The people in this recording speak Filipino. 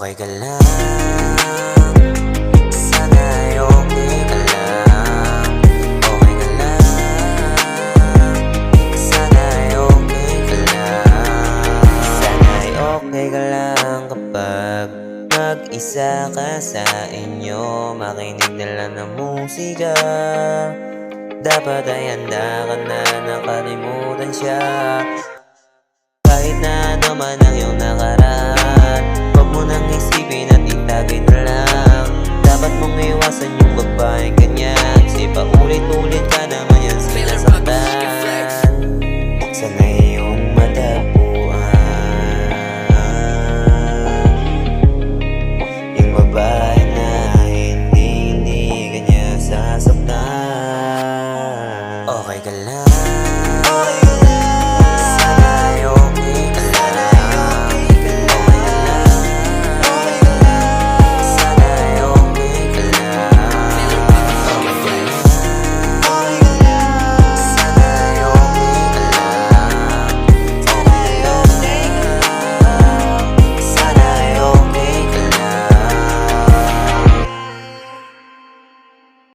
Okay ka lang, sana'y okay ka lang. Okay ka lang, sana'y okay ka lang. Sana'y okay ka lang kapag mag-isa ka sa inyo, makinig na lang ng musika. Dapat ay handa ka na nakalimutan siya. Kahit na ano man ang iyong nakaraan, huwag mo nang isipin at itagay na lang. Dapat mong iwasan yung babaeng ganyan.